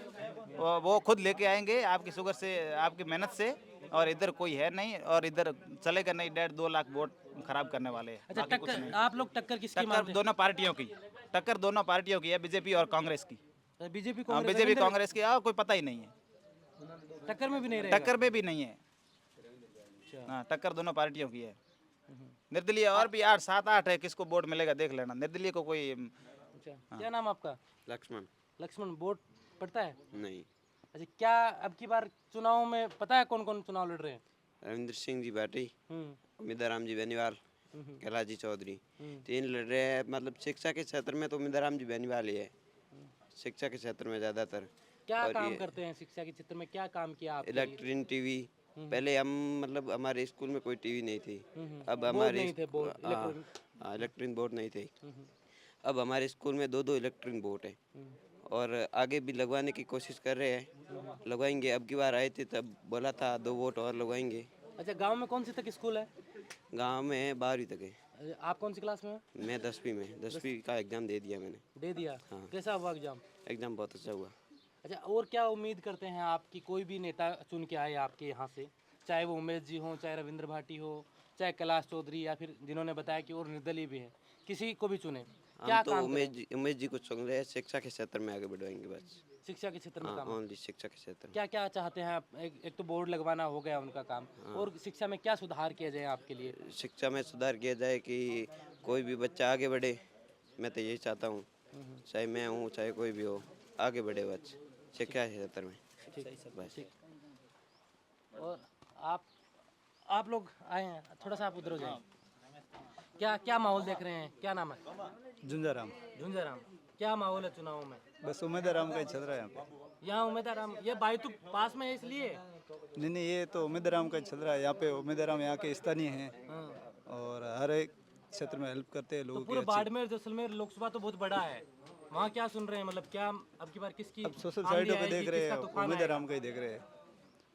वो खुद लेके आएंगे आपकी शुगर से, आपकी मेहनत से, और इधर कोई है नहीं, और इधर चलेगा नहीं। 1.5-2 लाख वोट खराब करने वाले हैं। अच्छा, बाकी कुछ टक्कर नहीं। आप लोग टक्कर किसकी टक्कर मानते हैं? दोनों पार्टियों की, टक्कर दोनों पार्टियों की है, बीजेपी और कांग्रेस की। बीजेपी हाँ, कांग्रेस बीजेपी रविंद्र कांग्रेस की कोई पता ही नहीं है, टक्कर में भी नहीं रहेगा? टक्कर में भी नहीं है। हाँ, टक्कर दोनों पार्टियों की है। निर्दलीय और भी 8-7-8 है, किसको वोट मिलेगा देख लेना। निर्दलीय को कोई अच्छा, क्या नाम आपका? लक्ष्मण। लक्ष्मण, वोट पड़ता है? नहीं। अच्छा, क्या अब की बार चुनाव में पता है कौन कौन चुनाव लड़ रहे हैं? रविंद्र सिंह जी भाटी, उम्मीदवार राम जी बेनीवाल, कैलाश जी चौधरी, 3 लड़ रहे हैं। मतलब शिक्षा के क्षेत्र में तो उम्मीदवार राम जी बेनीवाल ही है, शिक्षा के क्षेत्र में ज़्यादातर। क्या और काम ये करते हैं शिक्षा के क्षेत्र में? क्या काम किया आपने? इलेक्ट्रिक टीवी, पहले हम मतलब हमारे स्कूल में कोई टीवी नहीं थी। अब बोर्ड हमारे नहीं थे, बोर्ड, इलेक्ट्रिक बोर्ड नहीं थे। अब हमारे स्कूल में 2-2 इलेक्ट्रिक बोर्ड है, और आगे भी लगवाने की कोशिश कर रहे हैं, लगवाएंगे। अब की बार आए थे तब बोला था 2 वोट और लगवाएंगे। अच्छा, गांव में कौन सी तक स्कूल है? गांव में 12वीं तक है। अच्छा, आप कौन सी क्लास में हो? मैं 10वीं में, 10वीं का एग्ज़ाम दे दिया मैंने। दे दिया? हाँ। कैसा हुआ एग्जाम? एग्ज़ाम बहुत अच्छा हुआ। अच्छा, और क्या उम्मीद करते हैं आप कि कोई भी नेता चुन के आए आपके यहाँ से, चाहे वो उमेश जी हो, चाहे रविंद्र भाटी हो, चाहे कैलाश चौधरी, या फिर जिन्होंने बताया कि और निर्दलीय भी है, किसी को भी चुने, क्या हम तो काम करें? उमेश जी को चुन रहे हैं, शिक्षा के क्षेत्र में आगे बढ़वाएंगे बस। शिक्षा के क्षेत्र में हाँ, काम? ओनली शिक्षा के क्षेत्र में। क्या क्या चाहते हैं आप? एक तो बोर्ड लगवाना हो गया उनका काम, और शिक्षा में क्या सुधार किया जाए आपके लिए? शिक्षा में सुधार किया जाए कि कोई भी बच्चा आगे बढ़े। मैं तो यही चाहता हूँ, चाहे मैं हूँ चाहे कोई भी हो, आगे बढ़े बच्चे शिक्षा के क्षेत्र में बस। और आप लोग आए हैं, थोड़ा सा आप उधर हो जाए। क्या क्या माहौल देख रहे हैं? क्या नाम है? झुंझाराम। झुंझाराम, क्या माहौल है चुनाव में? बस उम्मीदवार राम का ही चल रहा है यहाँ पे। यहाँ उम्मीदवार राम, ये बाई तो पास में है इसलिए? नहीं, ये तो उम्मीदवार राम का ही चल रहा है। यहाँ पे उम्मीदवार राम यहाँ के स्थानीय हैं, और हर एक क्षेत्र में हेल्प करते हैं तो लोगों की। पूरे अच्छी। बाड़मेर जैसलमेर लोकसभा तो बहुत बड़ा है, वहाँ क्या सुन रहे हैं? मतलब क्या अब की बार किसकी अब सोशल आंधी साइटों पे आएगी, देख रहे हैं, किसका तूफान उम्मीदवार आएगा? राम का ही देख रहे हैं।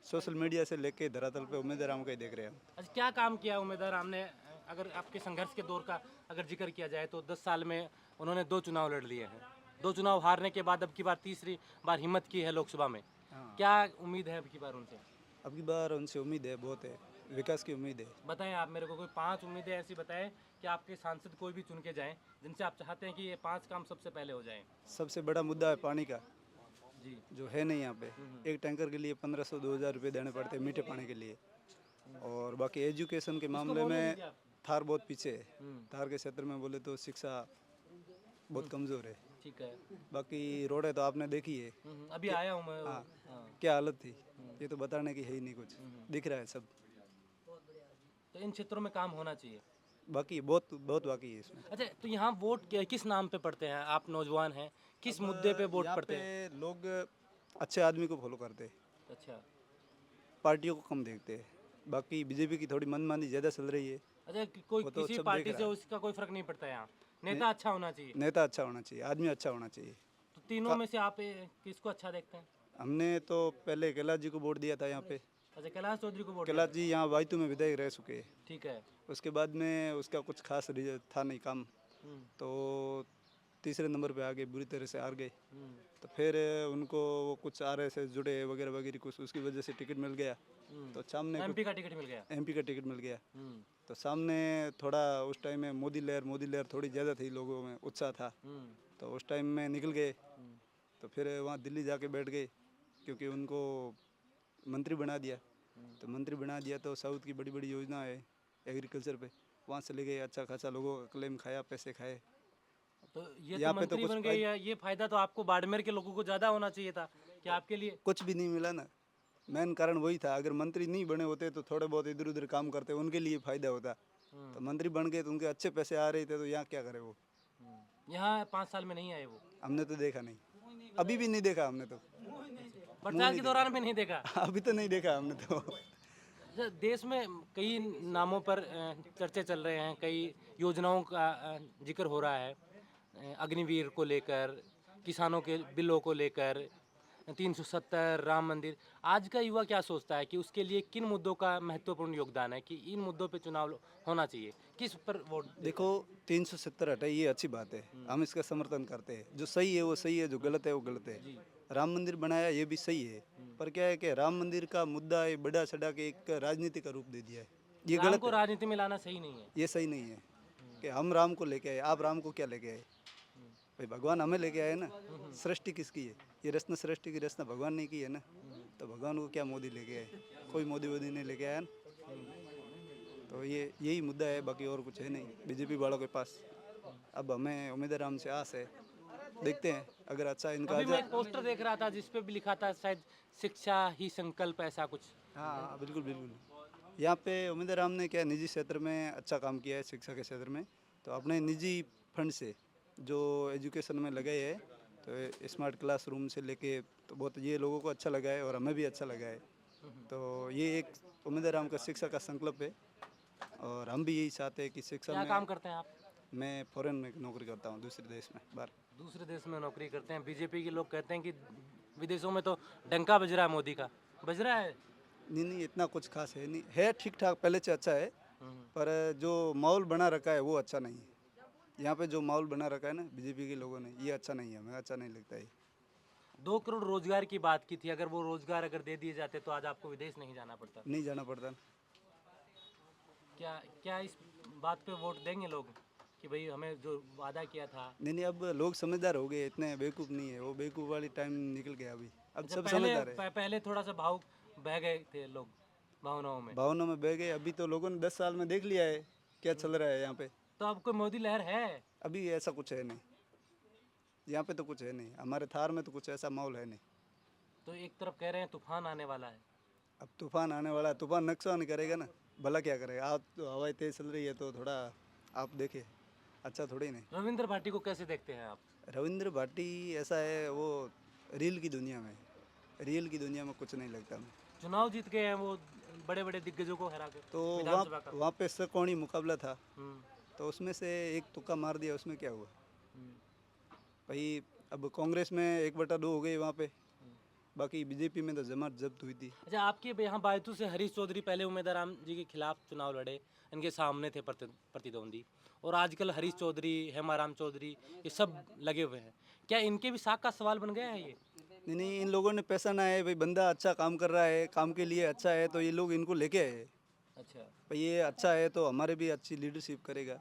सोशल मीडिया से लेके धरातल पे उम्मीदवार राम का ही देख रहे हैं। अच्छा, क्या काम किया उम्मीदवार राम ने? अगर आपके संघर्ष के दौर का अगर जिक्र किया जाए तो 10 साल में उन्होंने 2 चुनाव लड़ लिए हैं। दो चुनाव हारने के बाद अब की बार तीसरी बार हिम्मत की है लोकसभा में, हाँ। क्या उम्मीद है अब की बार उनसे? अब की बार उनसे उम्मीद है, बहुत है, विकास की उम्मीद है। बताएं आप मेरे को कोई 5 उम्मीदें ऐसी बताएं कि आपके सांसद कोई भी चुन के जाएं जिनसे आप चाहते हैं कि ये 5 काम सबसे पहले हो जाएं। सबसे बड़ा मुद्दा है पानी का, जी। जो है नहीं यहाँ पे। एक टैंकर के लिए 1500-2000 रुपये देने पड़ते हैं मीठे पानी के लिए। और बाकी एजुकेशन के मामले में थार बहुत पीछे है। थार के क्षेत्र में बोले तो शिक्षा बहुत कमज़ोर है। ठीक है। बाकी रोडें तो आपने देखी है, अभी आया हूँ मैं। हाँ, क्या हालत थी, ये तो बताने की है ही नहीं, कुछ दिख रहा है सब। तो इन क्षेत्रों में काम होना चाहिए। बाकी बहुत बहुत बाकी है इसमें। अच्छा, तो यहाँ वोट किस नाम पे पड़ते हैं? आप नौजवान हैं, किस मुद्दे पे वोट यहाँ पड़ते पे हैं? लोग अच्छे आदमी को फॉलो करते हैं, अच्छा पार्टियों को कम देखते हैं। बाकी बीजेपी की थोड़ी मनमानी ज़्यादा चल रही है। अच्छा, कोई वो तो किसी सब पार्टी देख से रहा है। उसका कोई फर्क नहीं पड़ता यहाँ, नेता अच्छा होना चाहिए। नेता अच्छा होना चाहिए, आदमी अच्छा होना चाहिए। तो तीनों में से आप किसको अच्छा देखते हैं? हमने तो पहले कैलाश जी को वोट दिया था यहाँ पे। अच्छा, कैलाश चौधरी को वोट कैलाश जी यहाँ वायतू में विधायक रह चुके हैं। ठीक है। उसके बाद में उसका कुछ खास था नहीं काम, तो तीसरे नंबर पे आ गए, बुरी तरह से हार गए। तो फिर उनको वो कुछ आर से जुड़े वगैरह वगैरह कुछ, उसकी वजह से टिकट मिल गया। तो सामने एमपी का टिकट मिल गया। एमपी का टिकट मिल गया। तो सामने थोड़ा उस टाइम में मोदी लहर थोड़ी ज़्यादा थी, लोगों में उत्साह था। तो उस टाइम में निकल गए। तो फिर वहाँ दिल्ली जाके बैठ गए, क्योंकि उनको मंत्री बना दिया। तो मंत्री बना दिया तो साउथ की बड़ी बड़ी योजना है एग्रीकल्चर पे, वहाँ से ले गए, अच्छा खासा लोगों का क्लेम खाया, पैसे खाए। तो ये यहाँ तो पे तो मंत्री कुछ बन गए, ये फायदा तो आपको बाड़मेर के लोगों को ज़्यादा होना चाहिए था कि आपके लिए। कुछ भी नहीं मिला ना, मेन कारण वही था। अगर मंत्री नहीं बने होते तो थोड़े बहुत इधर उधर काम करते, उनके लिए फ़ायदा होता। तो मंत्री बन गए तो उनके अच्छे पैसे आ रहे थे, तो यहाँ क्या करे वो। यहाँ 5 साल में नहीं आए वो, हमने तो देखा नहीं, अभी भी नहीं देखा हमने तो। प्रचार के दौरान में नहीं देखा। अभी तो नहीं देखा हमने तो। देश में कई नामों पर चर्चे चल रहे हैं, कई योजनाओं का जिक्र हो रहा है, अग्निवीर को लेकर, किसानों के बिलों को लेकर, 370, राम मंदिर। आज का युवा क्या सोचता है कि उसके लिए किन मुद्दों का महत्वपूर्ण योगदान है कि इन मुद्दों पे चुनाव होना चाहिए, किस पर वोट? देखो 370 हटाई, ये अच्छी बात है, हम इसका समर्थन करते हैं। जो सही है वो सही है, जो गलत है वो गलत है। राम मंदिर बनाया ये भी सही है, पर क्या है कि राम मंदिर का मुद्दा है बड़ा चढ़ा के एक राजनीति का रूप दे दिया है, ये राम गलत को है। राजनीति में लाना सही नहीं है। ये सही नहीं है कि हम राम को लेके आए, आप राम को क्या लेके आए। भाई भगवान हमें लेके आए ना, सृष्टि किसकी है, ये रचना सृष्टि की रचना भगवान ने की है ना। तो भगवान को क्या मोदी लेके आए, कोई मोदी वोदी नहीं लेके आया ना। तो ये यही मुद्दा है, बाकी और कुछ है नहीं बीजेपी वालों के पास। अब हमें उम्मीद राम से आस है, देखते हैं अगर अच्छा इनका। अभी मैं एक पोस्टर देख रहा था जिस पे भी लिखा था शायद शिक्षा ही संकल्प, ऐसा कुछ। हाँ बिल्कुल बिल्कुल। यहाँ पे उम्मीद राम ने क्या निजी क्षेत्र में अच्छा काम किया है, शिक्षा के क्षेत्र में। तो अपने निजी फंड से जो एजुकेशन में लगाए है, तो स्मार्ट क्लासरूम से लेके तो बहुत ये लोगों को अच्छा लगा है और हमें भी अच्छा लगा है। तो ये एक उम्मीद राम का शिक्षा का संकल्प है, और हम भी यही चाहते हैं कि शिक्षा क्या में। काम करते हैं आप? मैं फॉरेन में नौकरी करता हूँ, दूसरे देश में बाहर। दूसरे देश में नौकरी करते हैं। बीजेपी के लोग कहते हैं कि विदेशों में तो डंका बज रहा है, मोदी का बज रहा है। नहीं, इतना कुछ खास है नहीं, है ठीक ठाक, पहले से अच्छा है, पर जो माहौल बना रखा है वो अच्छा नहीं है। यहाँ पे जो माहौल बना रखा है ना बीजेपी के लोगों ने, ये अच्छा नहीं है, हमें अच्छा नहीं लगता है। 2 करोड़ रोजगार की बात की थी, अगर वो रोजगार अगर दे दिए जाते तो आज आपको विदेश नहीं जाना पड़ता। नहीं जाना पड़ता। क्या इस बात पे वोट देंगे लोग कि भाई हमें जो वादा किया था? नहीं, अब लोग समझदार हो गए, इतने बेवकूफ़ नहीं है वो, बेवकूफ़ वाली टाइम निकल गया अभी। अब अच्छा, सब समझदार है। पहले थोड़ा सा भाव बह गए थे लोग भावनाओं में। भावनाओं में बह गए, अभी तो लोगों ने 10 साल में देख लिया है क्या चल रहा है यहाँ पे। तो अब कोई मोदी लहर है? अभी ऐसा कुछ है नहीं, यहाँ पे तो कुछ है नहीं, हमारे थार में तो कुछ ऐसा माहौल है नहीं। तो एक तरफ कह रहे हैं तूफान आने वाला है। अब तूफान आने वाला है, तूफान नुकसान करेगा ना, भला क्या करेगा। आप तो हवाएं तेज चल रही है तो थोड़ा आप देखें, अच्छा थोड़ी नहीं। रविंद्र भाटी को कैसे देखते हैं आप? रविंद्र भाटी ऐसा है, वो रील की दुनिया में, रियल की दुनिया में कुछ नहीं लगता हमें। चुनाव जीत गए हैं वो, बड़े बड़े दिग्गजों को हरा के। तो विधानसभा का। वहाँ पे सकोणी मुकाबला था, हम्म, तो उसमें से एक तुक्का मार दिया, उसमें क्या हुआ भाई। अब कांग्रेस में 1/2 हो गई वहाँ पे, बाकी बीजेपी में तो जमात जब्त हुई थी। अच्छा, आपके यहाँ बायतू से हरीश चौधरी पहले उम्मीदवार जी के खिलाफ चुनाव लड़े, इनके सामने थे प्रतिद्वंदी, और आजकल हरीश चौधरी, हेमाराम चौधरी, ये सब लगे हुए हैं। क्या इनके भी साख का सवाल बन गया है ये? नहीं नहीं, इन लोगों ने पैसा ना है भाई, बंदा अच्छा काम कर रहा है, काम के लिए अच्छा है, तो ये लोग इनको लेके आए। अच्छा, भाई ये अच्छा है तो हमारे भी अच्छी लीडरशिप करेगा,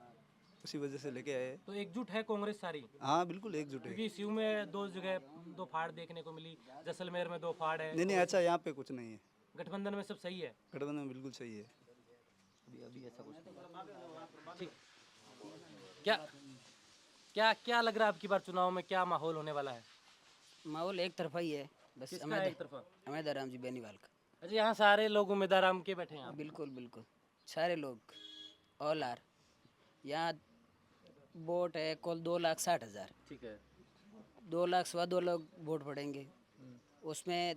उसी वजह से लेके आए। तो एकजुट है कांग्रेस सारी? हाँ बिल्कुल एकजुट है। क्योंकि सीयू में 2 जगह 2 फाड़ देखने को मिली, जैसलमेर में 2 फाड़ है। नहीं नहीं, अच्छा यहाँ पे कुछ नहीं है, गठबंधन में सब सही है। गठबंधन में बिल्कुल सही है। ठीक। क्या क्या क्या लग रहा है आपकी बार चुनाव में क्या माहौल होने वाला है? माहौल एक तरफा ही है बस। किसका है एक तरफा? अमेदा राम जी बेनीवाल का। अच्छा, यहाँ सारे लोग उम्मीदवार राम के बैठे हैं आप? बिल्कुल बिल्कुल, सारे लोग ऑल आर। यहाँ वोट है कुल 2,60,000। ठीक है। 2 लाख सवा 2 लाख वोट पड़ेंगे, उसमें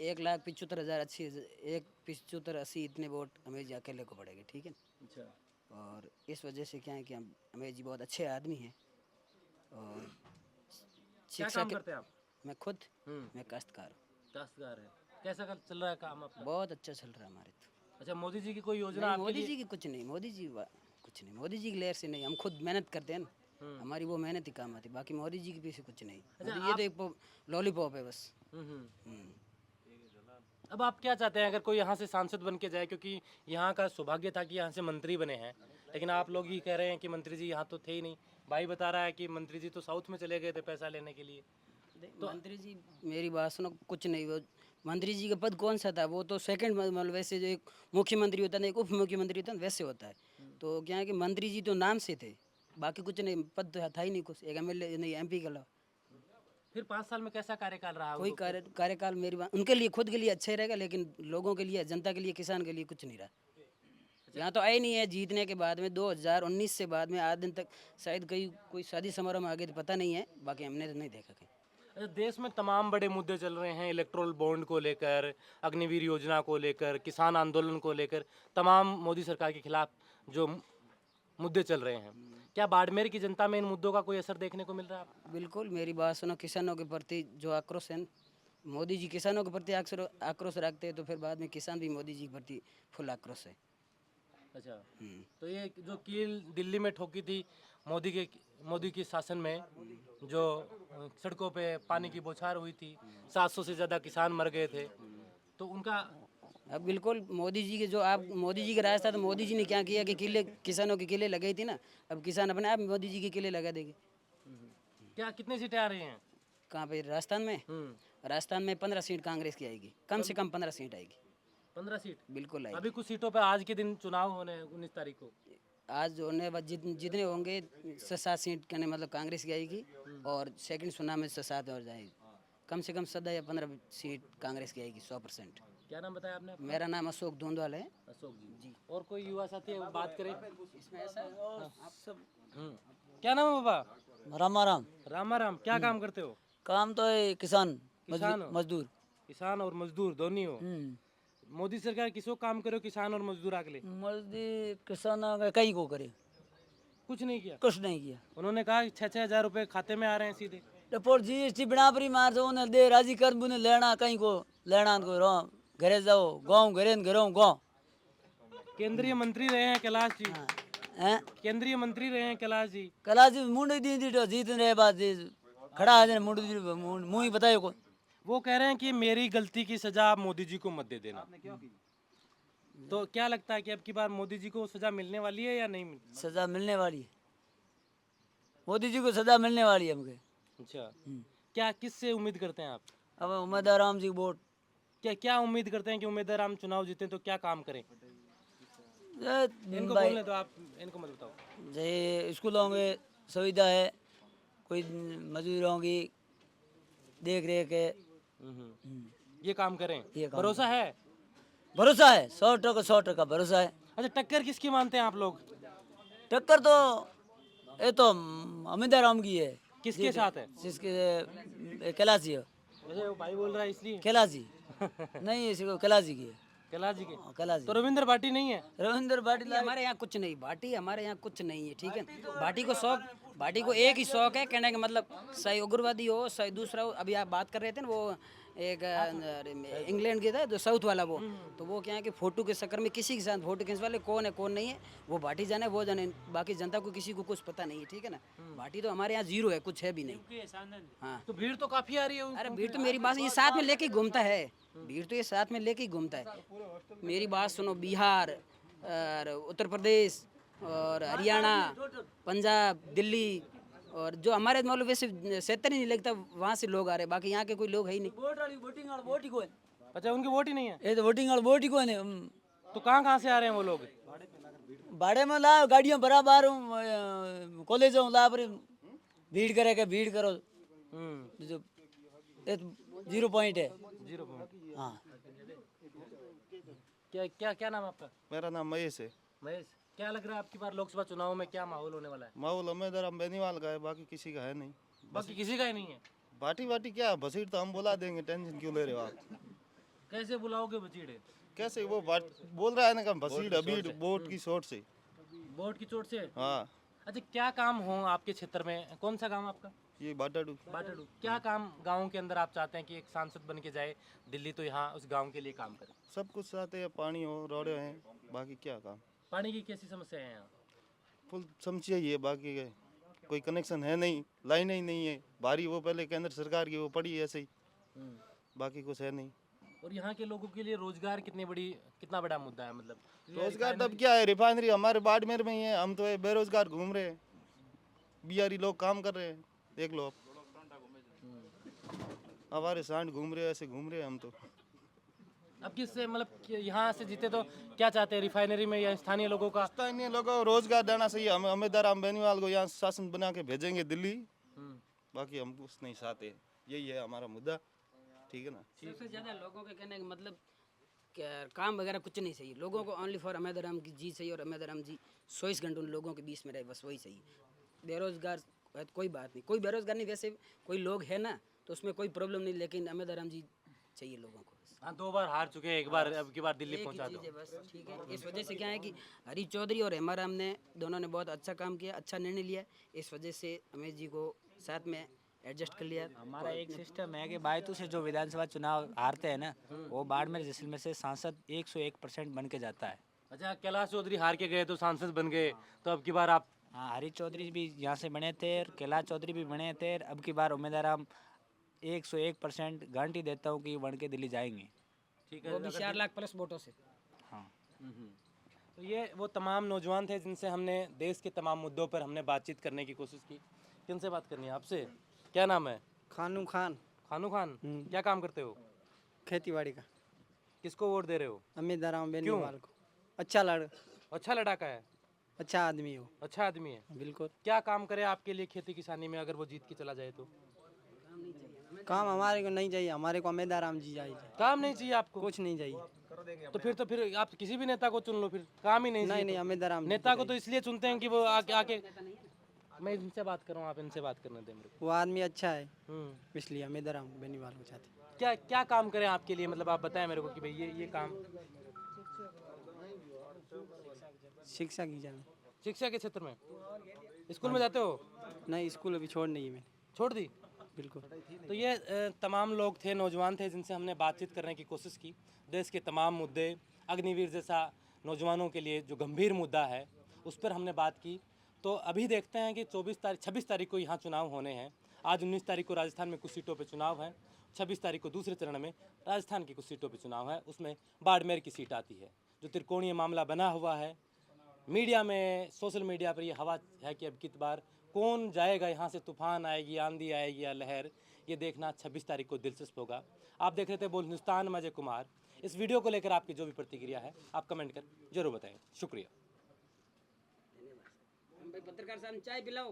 1,75,000 1,75,80 इतने वोट हमें जी अकेले को पड़ेंगे, ठीक है। अच्छा। और इस वजह से क्या है कि हमें जी बहुत अच्छे आदमी हैं। और क्या शिक्षा काम के करते हैं आप? मैं खुद मैं काश्तकार हूँ। काश्तकार है। कैसा चल रहा है काम आपका? बहुत अच्छा चल रहा है हमारे तो। अच्छा, मोदी जी की कोई योजना नहीं, आपके मोदी लिए? जी की कुछ नहीं, मोदी जी कुछ नहीं, मोदी जी की लहर से नहीं, हम खुद मेहनत करते हैं ना, हमारी वो मेहनत ही काम आती, बाकी मोदी जी के पीछे कुछ नहीं। मोदी ये तो एक लॉलीपॉप है बस। अब आप क्या चाहते हैं अगर कोई यहाँ से सांसद बन के जाए, क्योंकि यहाँ का सौभाग्य था कि यहाँ से मंत्री बने हैं, लेकिन आप लोग ही कह रहे हैं कि मंत्री जी यहाँ तो थे ही नहीं। भाई बता रहा है कि मंत्री जी तो साउथ में चले गए थे पैसा लेने के लिए। तो मंत्री जी मेरी बात सुनो, कुछ नहीं, वो मंत्री जी का पद कौन सा था, वो तो सेकंड, मतलब वैसे जो एक मुख्यमंत्री होता है ना, एक उप मुख्यमंत्री होता है ना, वैसे होता है। तो क्या है कि मंत्री जी तो नाम से थे, बाकी कुछ नहीं, पद तो था ही नहीं कुछ, एक MLA नहीं, MP के अलावा। फिर 5 साल में कैसा कार्यकाल रहा? कोई कार्यकाल मेरी बात उनके लिए खुद के लिए अच्छा ही रहेगा, लेकिन लोगों के लिए, जनता के लिए, किसान के लिए कुछ नहीं रहा। यहाँ तो आए नहीं है जीतने के बाद में, 2019 से बाद में आज दिन तक शायद कोई शादी समारोह में आगे तो पता नहीं है, बाकी हमने तो नहीं देखा कहीं। देश में तमाम बड़े मुद्दे चल रहे हैं, इलेक्ट्रोल बॉन्ड को लेकर, अग्निवीर योजना को लेकर, किसान आंदोलन को लेकर, तमाम मोदी सरकार के खिलाफ जो मुद्दे चल रहे हैं। क्या बाड़मेर की जनता में इन मुद्दों का कोई असर देखने को मिल रहा है? बिल्कुल, मेरी बात सुनो, किसानों के प्रति जो आक्रोश है, मोदी जी किसानों के प्रति आक्रोश रखते हैं, तो फिर बाद में किसान भी मोदी जी के प्रति फुल आक्रोश है। अच्छा, तो ये जो कील दिल्ली में ठोकी थी मोदी के शासन में, जो सड़कों पे पानी की बौछार हुई थी, 700 से ज़्यादा किसान मर गए थे, तो उनका अब बिल्कुल मोदी जी के जो मोदी जी का राज था, तो मोदी जी ने क्या किया कि किसानों के किले लगाई थी ना, अब किसान अपने आप मोदी जी के किले लगा देंगे। क्या कितनी सीटें आ रही हैं? कहाँ पे? राजस्थान में? राजस्थान में 15 सीट कांग्रेस की आएगी, कम से कम 15 सीट आएगी। 15 सीट बिल्कुल आएगी। अभी कुछ सीटों पे आज के दिन चुनाव होने हैं 19 तारीख को। आज होने बाद जितने होंगे 6-7 सीट कहने मतलब कांग्रेस की आएगी, और सेकंड चुनाव में 6-7 और जाएगी, कम से कम 14 या 15 सीट कांग्रेस की आएगी 100%। क्या नाम बताया आपने? मेरा नाम अशोक धुंधवाल है। अशोक जी। और कोई युवा साथी है, बात करें इसमें ऐसा आप सब। क्या नाम है बाबा? रामाराम। रामाराम, क्या काम करते हो? काम तो है किसान किसान हो? मजदूर। किसान और मजदूर दोनों हो। मोदी सरकार किसको काम करो, किसान और मजदूर के लिए? मजदूर किसान कहीं को करे, कुछ नहीं किया। कुछ नहीं किया। उन्होंने कहा 6-6 हज़ार रुपए खाते में आ रहे हैं सीधे। रिपोर्ट GST बिना परी मार दो, उन्हें दे राजी कर बुने लेना, कहीं को लेना को रो घरे जाओ, गाँव घरे घरों गाँव। केंद्रीय मंत्री रहे हैं कैलाश जी। हैं? केंद्रीय मंत्री रहे हैं कैलाश जी। कैलाश जी मुंडी दी तो जीत रहे बात खड़ा है मुंडी मुँह ही बताए को। वो कह रहे हैं कि मेरी गलती की सजा आप मोदी जी को मत दे देना। तो क्या लगता है कि अब की बार मोदी जी को सजा मिलने वाली है या नहीं? सजा मिलने वाली है, मोदी जी को सजा मिलने वाली है हमके। अच्छा, क्या किससे उम्मीद करते हैं आप? अब उम्मीदवार राम जी वोट। क्या उम्मीद करते हैं कि उम्मीदवार राम चुनाव जीते तो क्या काम करें? इनको भाई बोलने दो, आप इनको मत बताओ। जैसे स्कूलों में सुविधा है, कोई मजदूरों की देख रेख है, ये काम करें, ये काम भरोसा है? भरोसा है 100% भरोसा है। अच्छा, टक्कर किसकी मानते हैं आप लोग? टक्कर तो ये तो अमिताभ राम की है। किसके साथ है? जिसके कैलाश जी है। वैसे वो भाई बोल रहा है इसलिए। कैलाश जी नहीं, इसको कैलाश जी की है। कैलाश जी के? कैलाश जी। तो रविंद्र भाटी नहीं है? रविंद्र भाटी हमारे यहाँ कुछ नहीं, भाटी हमारे यहाँ कुछ नहीं है, ठीक है। भाटी को एक ही शौक है, कहने का मतलब चाहे उग्रवादी हो चाहे दूसरा हो। अभी आप बात कर रहे थे ना, वो एक इंग्लैंड के था जो साउथ वाला वो, तो वो क्या है कि फोटो के चक्कर में किसी के साथ फोटो खींचवा ले, कौन है कौन नहीं है वो भाटी जाने वो जाने, बाकी जनता को किसी को कुछ पता नहीं है, ठीक है ना। भाटी तो हमारे यहाँ जीरो है, कुछ है भी नहीं। हाँ तो भीड़ तो काफी आ रही है अरे भीड़ तो मेरी बात ये साथ में लेके ही घूमता है, भीड़ तो ये साथ में लेके ही घूमता है। मेरी बात सुनो, बिहार और उत्तर प्रदेश और हरियाणा, पंजाब, दिल्ली और जो हमारे मतलब वैसे क्षेत्र ही नहीं लगता वहाँ से लोग आ रहे हैं, बाकी यहाँ के कोई लोग है ही नहीं। अच्छा, उनकी वोट ही नहीं है। ये तो वोटिंग वाला वोट ही कौन है। तो कहाँ से आ रहे हैं वो लोग? भाड़े में ला गाड़ियाँ बराबर कॉलेज ला पर भीड़ करेगा, भीड़ करो जो 0 पॉइंट है। 0 पॉइंट। हाँ क्या नाम आपका? मेरा नाम महेश है। महेश, क्या लग रहा है आपकी बार लोकसभा चुनाव में क्या माहौल होने वाला है? माहौल उम्मीदवार हम बेनीवाल का है, बाकी किसी का है नहीं। बाकी किसी का ही नहीं है। बाटी क्या बसीट तो हम बुला देंगे, टेंशन क्यों ले रहे हो आप? कैसे बुलाओगे बचीड़े? कैसे वो बोल रहा है ना कि बसीट अभी वोट की शॉर्ट से। वोट की चोट से? हाँ अच्छा, क्या काम हो आपके क्षेत्र में? कौन सा काम आपका? ये बाटाडू। बाटाडू। क्या काम गाँव के अंदर आप चाहते हैं कि एक सांसद बन के जाए दिल्ली, तो यहाँ उस गाँव के लिए काम करे? सब कुछ चाहते हैं, पानी हो, रोडे हैं, बाकी क्या काम। पानी की कैसी समस्या है यहाँ? फुल समझिए ये, बाकी है कोई कनेक्शन है नहीं, लाइन ही नहीं है, भारी वो पहले केंद्र सरकार की वो पड़ी है ऐसे ही, बाकी कुछ है नहीं। और यहाँ के लोगों के लिए रोजगार कितना बड़ा मुद्दा है? मतलब रोजगार तब क्या है, रिफाइनरी हमारे बाड़मेर में ही है, हम तो ये बेरोजगार घूम रहे हैं, बिहारी लोग काम कर रहे हैं, देख लो आप हमारे सांड घूम रहे हैं, ऐसे घूम रहे हैं हम तो। अब किससे मतलब यहाँ से जीते तो क्या चाहते हैं, रिफाइनरी में या स्थानीय लोगों का? स्थानीय लोगों को रोजगार देना चाहिए, हम उम्मीदवार हम बेनीवाल को यहाँ शासन बना के भेजेंगे दिल्ली, बाकी हम कुछ नहीं चाहते, यही है हमारा मुद्दा, ठीक है ना। सबसे ज्यादा लोगों के कहने का मतलब क्या, काम वगैरह कुछ नहीं चाहिए लोगों को, ओनली फॉर अहमद राम की जी चाहिए, और अहमद राम जी 24 घंटे उन लोगों के बीच में रहे, बस वही चाहिए। बेरोजगार है तो कोई बात नहीं, कोई बेरोजगार नहीं, वैसे कोई लोग है ना तो उसमें कोई प्रॉब्लम नहीं, लेकिन अहमद राम जी चाहिए लोगों को। हाँ, 2 बार हार चुके हैं, एक बार अब की बार दिल्ली पहुंचा दो। बस ठीक है, इस वजह से क्या है कि हरी चौधरी और हेमा राम ने दोनों ने बहुत अच्छा काम किया, अच्छा निर्णय लिया, इस वजह से अमित जी को साथ में एडजस्ट कर लिया। हमारा एक सिस्टम है कि बायतू से जो विधानसभा चुनाव हारते हैं ना, वो बाड़मेर जैसलमेर से सांसद 101% बन के जाता है। अच्छा, कैलाश चौधरी हार के गए तो सांसद बन गए, तो अब की बार आप? हाँ, हरी चौधरी भी यहाँ से बने थे और कैलाश चौधरी भी बने थे, अब की बार उम्मीदवार हम 101% गारंटी देता हूँ कि बन के दिल्ली जाएंगे। ठीक है, वो भी 4 लाख प्लस वोटों से। हाँ। तो ये वो तमाम नौजवान थे जिनसे हमने देश के तमाम मुद्दों पर हमने बातचीत करने की कोशिश की। किनसे बात करनी है आपसे? क्या नाम है? खानू खान। खानू खान, क्या काम करते हो? खेती बाड़ी का। किसको वोट दे रहे हो? अमित राम बेनीवाल को। अच्छा लड़का है, अच्छा आदमी हो। अच्छा आदमी है, बिल्कुल। क्या काम करे आपके लिए खेती किसानी में अगर वो जीत के चला जाए तो? काम हमारे को नहीं चाहिए, हमारे को अमित राम जी चाहिए। काम नहीं चाहिए आपको? कुछ नहीं चाहिए। तो फिर आप किसी भी नेता को चुन लो, फिर काम ही नहीं चाहिए। नहीं, अमित राम नेता को तो इसलिए चुनते हैं कि वो आके मैं इनसे बात करूँ, आप इनसे बात करने दें मेरे को। वो आदमी अच्छा है, इसलिए अमित राम बेनीवाल को चाहते। क्या काम करें आपके लिए, मतलब आप बताएं मेरे को कि भाई ये काम। शिक्षा की जाए। शिक्षा के क्षेत्र में स्कूल में जाते हो? नहीं, स्कूल अभी छोड़ नहीं है, मैंने छोड़ दी। बिल्कुल। तो ये तमाम लोग थे, नौजवान थे, जिनसे हमने बातचीत करने की कोशिश की। देश के तमाम मुद्दे, अग्निवीर जैसा नौजवानों के लिए जो गंभीर मुद्दा है उस पर हमने बात की। तो अभी देखते हैं कि 26 तारीख को यहाँ चुनाव होने हैं। आज 19 तारीख को राजस्थान में कुछ सीटों पर चुनाव है, 26 तारीख को दूसरे चरण में राजस्थान की कुछ सीटों पर चुनाव है, उसमें बाड़मेर की सीट आती है। जो त्रिकोणीय मामला बना हुआ है, मीडिया में, सोशल मीडिया पर ये हवा है कि अब की बार कौन जाएगा यहाँ से, तूफान आएगी, आंधी आएगी या लहर, ये देखना 26 तारीख को दिलचस्प होगा। आप देख रहे थे बोल हिंदुस्तान, मैं अजय कुमार। इस वीडियो को लेकर आपकी जो भी प्रतिक्रिया है आप कमेंट कर जरूर बताएं। शुक्रिया। पत्रकार साहब चाय पिलाओ।